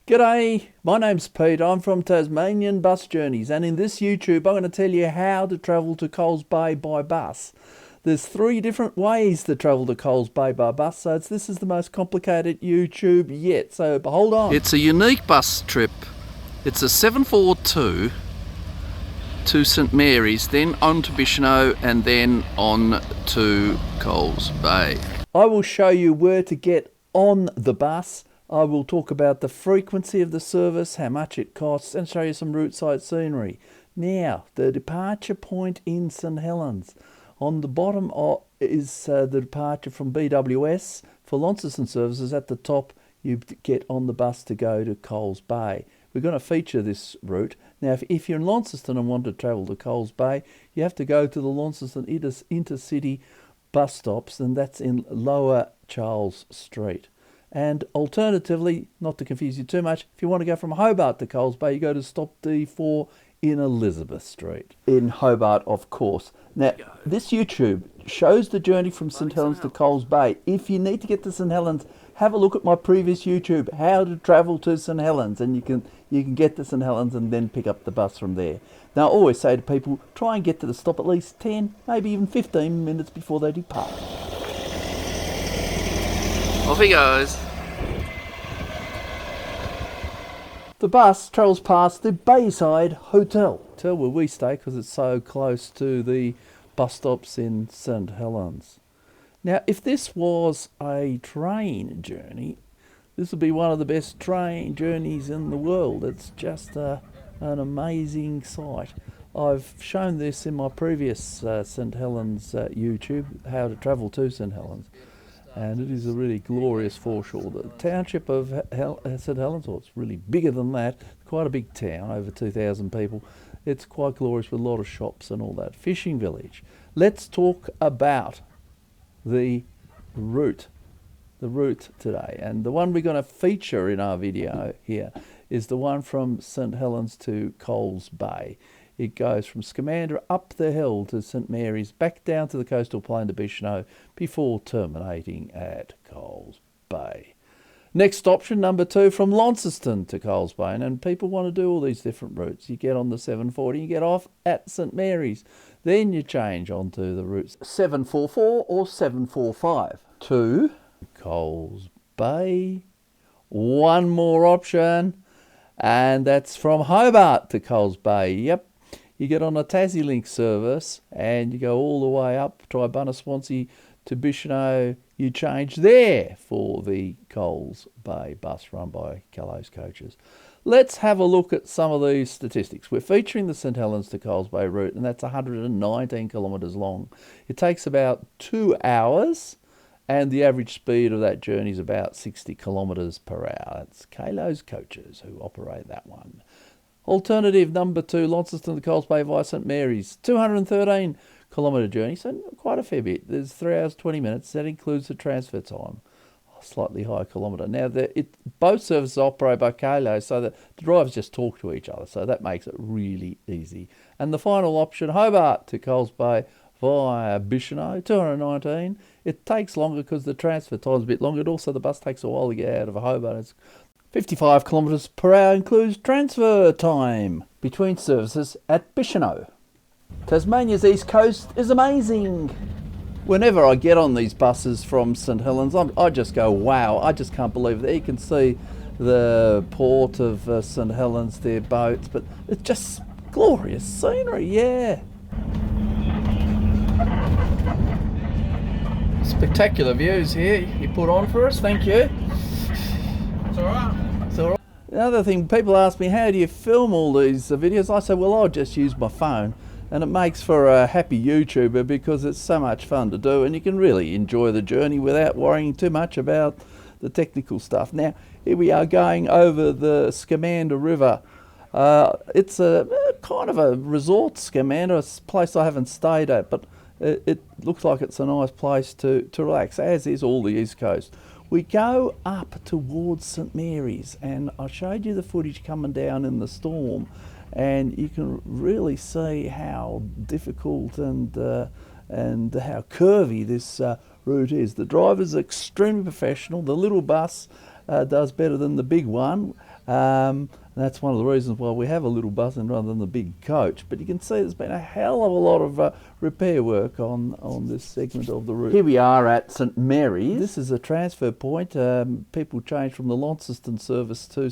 G'day, my name's Pete. I'm from Tasmanian Bus Journeys, and in this YouTube I'm going to tell you how to travel to Coles Bay by bus. There's 3 different ways to travel to Coles Bay by bus, so this is the most complicated YouTube yet, so hold on. It's a unique bus trip. It's a 742 to St Mary's, then on to Bicheno, and then on to Coles Bay. I will show you where to get on the bus. I will talk about the frequency of the service, how much it costs, and show you some route-side scenery. Now, the departure point in St Helens. On the bottom is the departure from BWS. For Launceston services, at the top you get on the bus to go to Coles Bay. We're going to feature this route. Now, if you're in Launceston and want to travel to Coles Bay, you have to go to the Launceston intercity bus stops, and that's in Lower Charles Street. And alternatively, not to confuse you too much, if you want to go from Hobart to Coles Bay, you go to stop D4 in Elizabeth Street. In Hobart, of course. Now, this YouTube shows the journey from St Helens to Coles Bay. If you need to get to St Helens, have a look at my previous YouTube, how to travel to St Helens, and you can get to St Helens and then pick up the bus from there. Now, I always say to people, try and get to the stop at least 10, maybe even 15 minutes before they depart. Off he goes. The bus travels past the Bayside Hotel where we stay because it's so close to the bus stops in St Helens. Now, if this was a train journey, this would be one of the best train journeys in the world. It's just an amazing sight. I've shown this in my previous St Helens YouTube, how to travel to St Helens. And it is a really glorious foreshore. The township of St Helens, or it's really bigger than that, quite a big town, over 2,000 people. It's quite glorious with a lot of shops and all that. Fishing village. Let's talk about the route today. And the one we're going to feature in our video here is the one from St Helens to Coles Bay. It goes from Scamander up the hill to St Mary's, back down to the coastal plain to Bicheno, before terminating at Coles Bay. Next option, number 2, from Launceston to Coles Bay. And people want to do all these different routes. You get on the 740, you get off at St Mary's. Then you change onto the routes 744 or 745 to Coles Bay. One more option, and that's from Hobart to Coles Bay. Yep. You get on a Tassie Link service and you go all the way up, Tribunna Swansea to Bicheno. You change there for the Coles Bay bus run by Calais Coaches. Let's have a look at some of these statistics. We're featuring the St Helens to Coles Bay route, and that's 119 kilometres long. It takes about 2 hours, and the average speed of that journey is about 60 kilometres per hour. It's Calais Coaches who operate that one. Alternative number 2, Launceston to Coles Bay via St Mary's, 213 kilometre journey, so quite a fair bit. There's 3 hours 20 minutes. That includes the transfer time, slightly higher kilometre. Now, both services operate by Calais, so that the drivers just talk to each other, so that makes it really easy. And the final option, Hobart to Coles Bay via Bicheno, 219. It takes longer because the transfer time's a bit longer. Also, the bus takes a while to get out of Hobart. It's 55 kilometres per hour, includes transfer time between services at Bicheno. Tasmania's east coast is amazing. Whenever I get on these buses from St Helens, I just go, wow, I just can't believe it. You can see the port of St Helens, their boats, but it's just glorious scenery, yeah. Spectacular views here you put on for us, thank you. It's all right. The other thing, people ask me, how do you film all these videos? I say, well, I'll just use my phone, and it makes for a happy YouTuber because it's so much fun to do, and you can really enjoy the journey without worrying too much about the technical stuff. Now, here we are going over the Scamander River. It's a kind of a resort, Scamander, a place I haven't stayed at, but it looks like it's a nice place to relax, as is all the East Coast. We go up towards St Mary's, and I showed you the footage coming down in the storm, and you can really see how difficult and how curvy this route is. The driver's extremely professional. The little bus does better than the big one. And that's one of the reasons why we have a little bus and rather than the big coach. But you can see there's been a hell of a lot of repair work on this segment of the route. Here we are at St Mary's. This is a transfer point. People change from the Launceston service to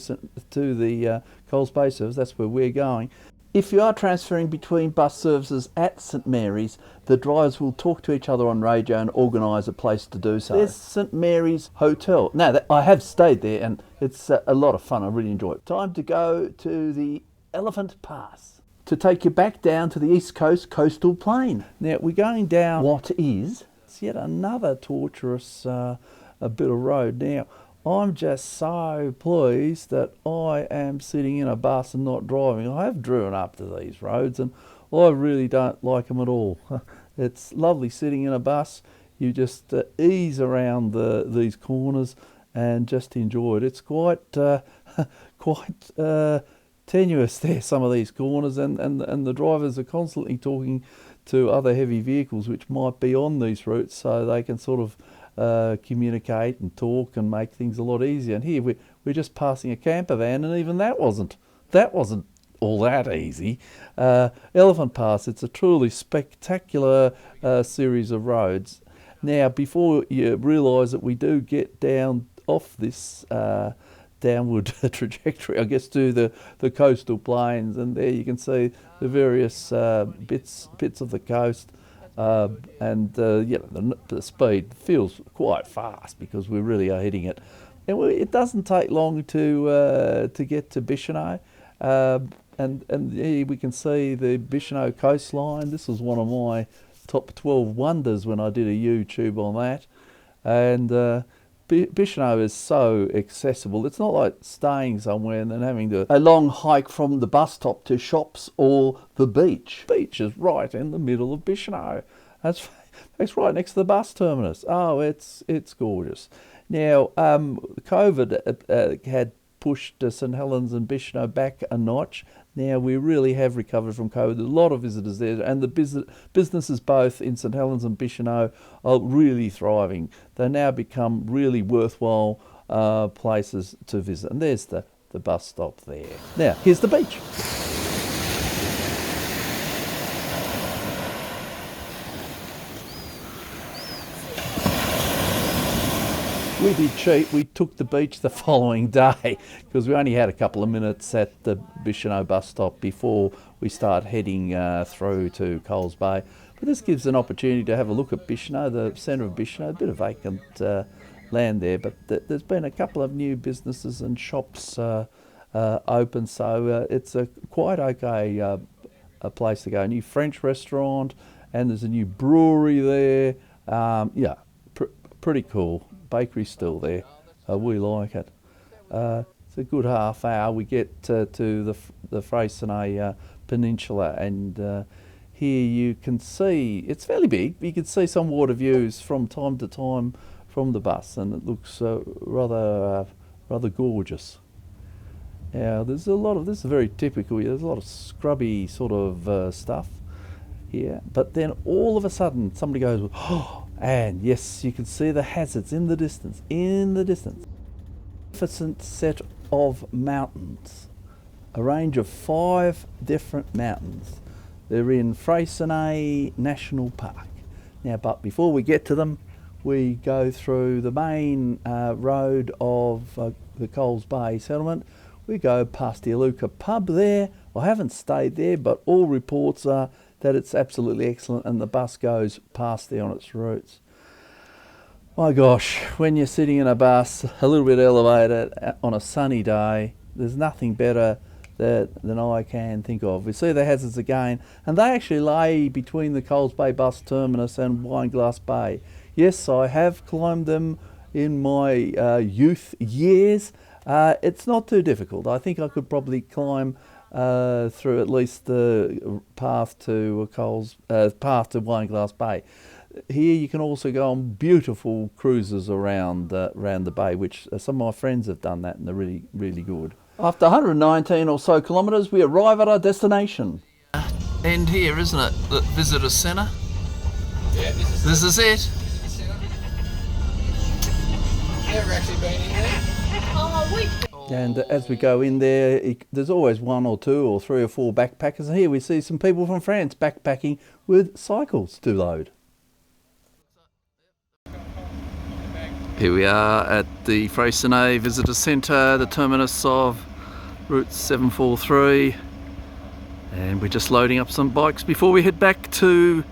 the Coles Bay service. That's where we're going. If you are transferring between bus services at St Mary's, the drivers will talk to each other on radio and organise a place to do so. There's St Mary's Hotel. Now, I have stayed there and it's a lot of fun. I really enjoy it. Time to go to the Elephant Pass to take you back down to the East Coast coastal plain. Now, we're going down what is, it's yet another torturous a bit of road. Now, I'm just so pleased that I am sitting in a bus and not driving. I have driven up to these roads and I really don't like them at all. It's lovely sitting in a bus. You just ease around these corners and just enjoy it. It's quite tenuous there, some of these corners, and the drivers are constantly talking to other heavy vehicles which might be on these routes, so they can sort of communicate and talk and make things a lot easier. And here we're just passing a camper van, and even that wasn't all that easy. Elephant Pass, it's a truly spectacular series of roads. Now, before you realise that we do get down off this downward trajectory, I guess, to the coastal plains, and there you can see the various bits of the coast. The speed feels quite fast because we really are hitting it. And it doesn't take long to get to Bicheno, and here we can see the Bicheno coastline. This was one of my top 12 wonders when I did a YouTube on that, and Bicheno is so accessible. It's not like staying somewhere and then having a long hike from the bus stop to shops or the beach. The beach is right in the middle of Bicheno. That's right next to the bus terminus. Oh, it's gorgeous. Now, COVID had pushed St Helens and Bicheno back a notch. Now we really have recovered from COVID. There's a lot of visitors there, and the businesses both in St Helens and Bicheno are really thriving. They now become really worthwhile places to visit. And there's the bus stop there. Now, here's the beach. We did cheat. We took the beach the following day because we only had a couple of minutes at the Bicheno bus stop before we start heading through to Coles Bay. But this gives an opportunity to have a look at Bicheno, the centre of Bicheno, a bit of vacant land there, but there's been a couple of new businesses and shops open, so it's a quite okay a place to go. A new French restaurant, and there's a new brewery there. Pretty cool. Bakery's still there. We like it. It's a good half hour. We get to the Freycinet Peninsula, and here you can see, it's fairly big, but you can see some water views from time to time from the bus, and it looks rather gorgeous. Now, there's a lot of, this is very typical, there's a lot of scrubby sort of stuff here, but then all of a sudden somebody goes, oh, and yes, you can see the hazards in the distance. Magnificent set of mountains, a range of 5 different mountains. They're in Freycinet National Park. Now, but before we get to them, we go through the main road of the Coles Bay settlement. We go past the Aluka pub there. I haven't stayed there, but all reports are that it's absolutely excellent, and the bus goes past there on its routes. My gosh, when you're sitting in a bus a little bit elevated on a sunny day, there's nothing better than I can think of. We see the hazards again, and they actually lay between the Coles Bay bus terminus and Wineglass Bay. Yes, I have climbed them in my youth years. It's not too difficult. I think I could probably climb through at least the path to Wineglass Bay. Here you can also go on beautiful cruises around the bay, which some of my friends have done that, and they're really, really good. After 119 or so kilometres, we arrive at our destination. End here, isn't it? The visitor centre. Yeah, this is it. Never actually been in there. Oh, we And as we go in there, there's always one or two or three or four backpackers. And here we see some people from France backpacking with cycles to load. Here we are at the Freycinet Visitor Centre, the terminus of Route 743, and we're just loading up some bikes before we head back to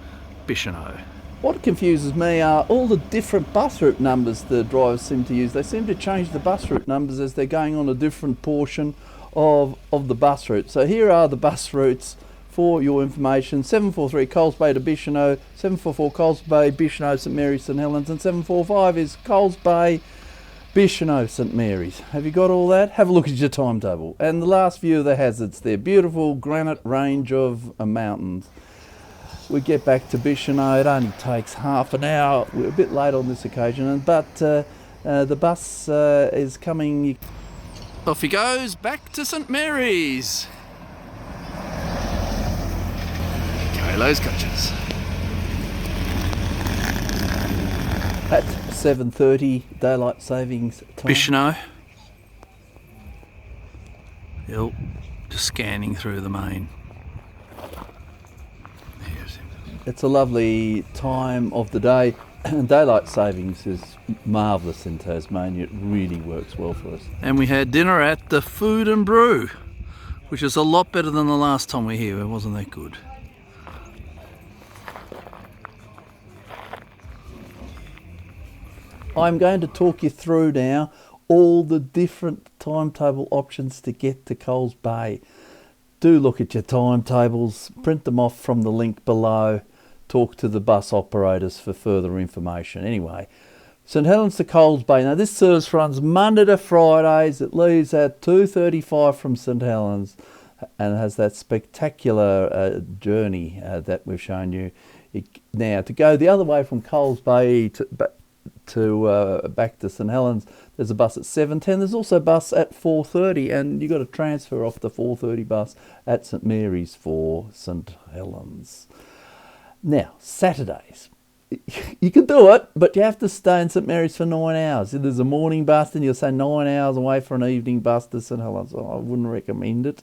Bicheno. What confuses me are all the different bus route numbers the drivers seem to use. They seem to change the bus route numbers as they're going on a different portion of the bus route. So here are the bus routes for your information: 743 Coles Bay to Bicheno, 744 Coles Bay, Bicheno, St Mary's, St Helens, and 745 is Coles Bay, Bicheno, St Mary's. Have you got all that? Have a look at your timetable. And the last view of the hazards there. Beautiful granite range of mountains. We get back to Bicheno, it only takes half an hour. We're a bit late on this occasion, but the bus is coming. Off he goes back to St Mary's. Kalo's coaches. At 7:30 daylight savings time. Bicheno. Yep, just scanning through the main. It's a lovely time of the day. Daylight savings is marvellous in Tasmania. It really works well for us. And we had dinner at the Food and Brew, which is a lot better than the last time we were here. It wasn't that good. I'm going to talk you through now all the different timetable options to get to Coles Bay. Do look at your timetables, print them off from the link below, talk to the bus operators for further information. Anyway, St Helens to Coles Bay. Now this service runs Monday to Fridays. It leaves at 2:35 from St Helens and has that spectacular journey that we've shown you. Now to go the other way from Coles Bay to back to St Helens, there's a bus at 7:10. There's also a bus at 4:30, and you've got to transfer off the 4:30 bus at St Mary's for St Helens. Now, Saturdays. You can do it, but you have to stay in St Mary's for 9 hours. There's a morning bus, and you'll say 9 hours away for an evening bus to St Helens. I wouldn't recommend it.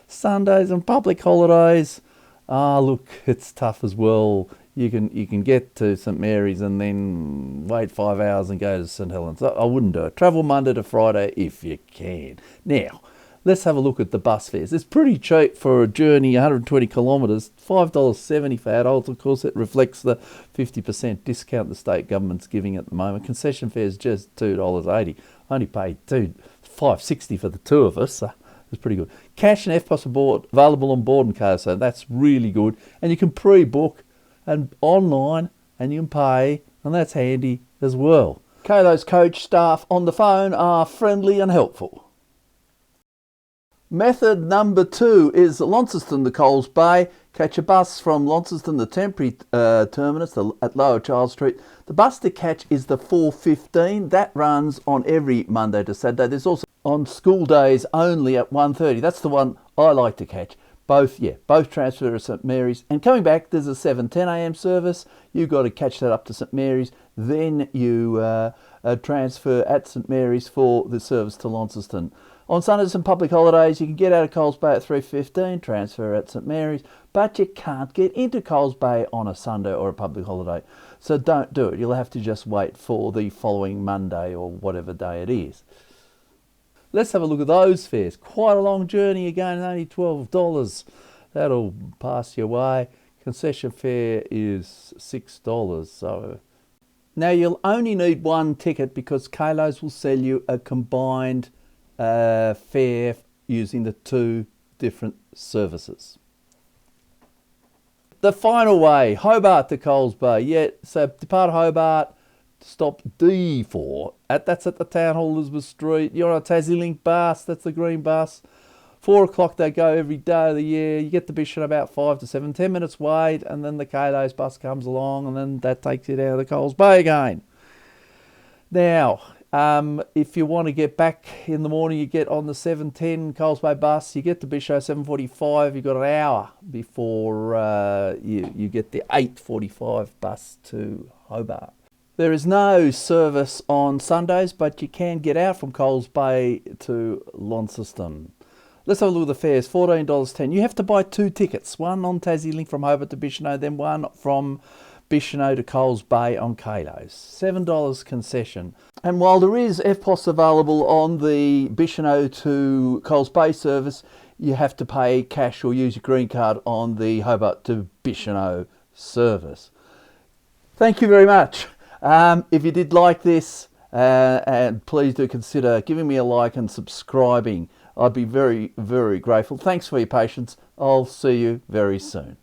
Sundays and public holidays, look, it's tough as well. You can get to St Mary's and then wait 5 hours and go to St Helens. I wouldn't do it. Travel Monday to Friday if you can. Now, let's have a look at the bus fares. It's pretty cheap for a journey, 120 kilometres, $5.70 for adults. Of course, it reflects the 50% discount the state government's giving at the moment. Concession fare is just $2.80. I only paid $5.60 for the two of us, so it's pretty good. Cash and EFTPOS available on board and card, so that's really good. And you can pre-book and online, and you can pay, and that's handy as well. Kalo's coach staff on the phone are friendly and helpful. Method number 2 is Launceston to Coles Bay. Catch a bus from Launceston, the temporary terminus at Lower Charles Street. The bus to catch is the 4:15. That runs on every Monday to Saturday. There's also on school days only at 1:30. That's the one I like to catch. Both transfer to St Mary's. And coming back, there's a 7:10 a.m. service. You've got to catch that up to St Mary's. Then you transfer at St Mary's for the service to Launceston. On Sundays and public holidays, you can get out of Coles Bay at 3:15, transfer at St Mary's, but you can't get into Coles Bay on a Sunday or a public holiday. So don't do it. You'll have to just wait for the following Monday or whatever day it is. Let's have a look at those fares. Quite a long journey again, only $12. That'll pass you away. Concession fare is $6. So now you'll only need one ticket because Kalo's will sell you a combined fare using the two different services. The final way, Hobart to Coles Bay. Yeah, so depart Hobart, stop D4. That's at the Town Hall, Elizabeth Street. You're on a TassiLink bus, that's the green bus. 4 o'clock they go every day of the year. You get the Bicheno about 5 to 7, 10 minutes wait, and then the Kalo's bus comes along, and then that takes you down to the Coles Bay again. Now, if you want to get back in the morning, you get on the 7:10 Coles Bay bus. You get to Bicheno 7:45. You've got an hour before you get the 8:45 bus to Hobart. There is no service on Sundays, but you can get out from Coles Bay to Launceston. Let's have a look at the fares. $14.10. You have to buy 2 tickets. One on Tassie Link from Hobart to Bicheno, then one from Bicheno to Coles Bay on Kalos. $7 concession. And while there is EFTPOS available on the Bicheno to Coles Bay service, you have to pay cash or use your green card on the Hobart to Bicheno service. Thank you very much. If you did like this, and please do consider giving me a like and subscribing. I'd be very, very grateful. Thanks for your patience. I'll see you very soon.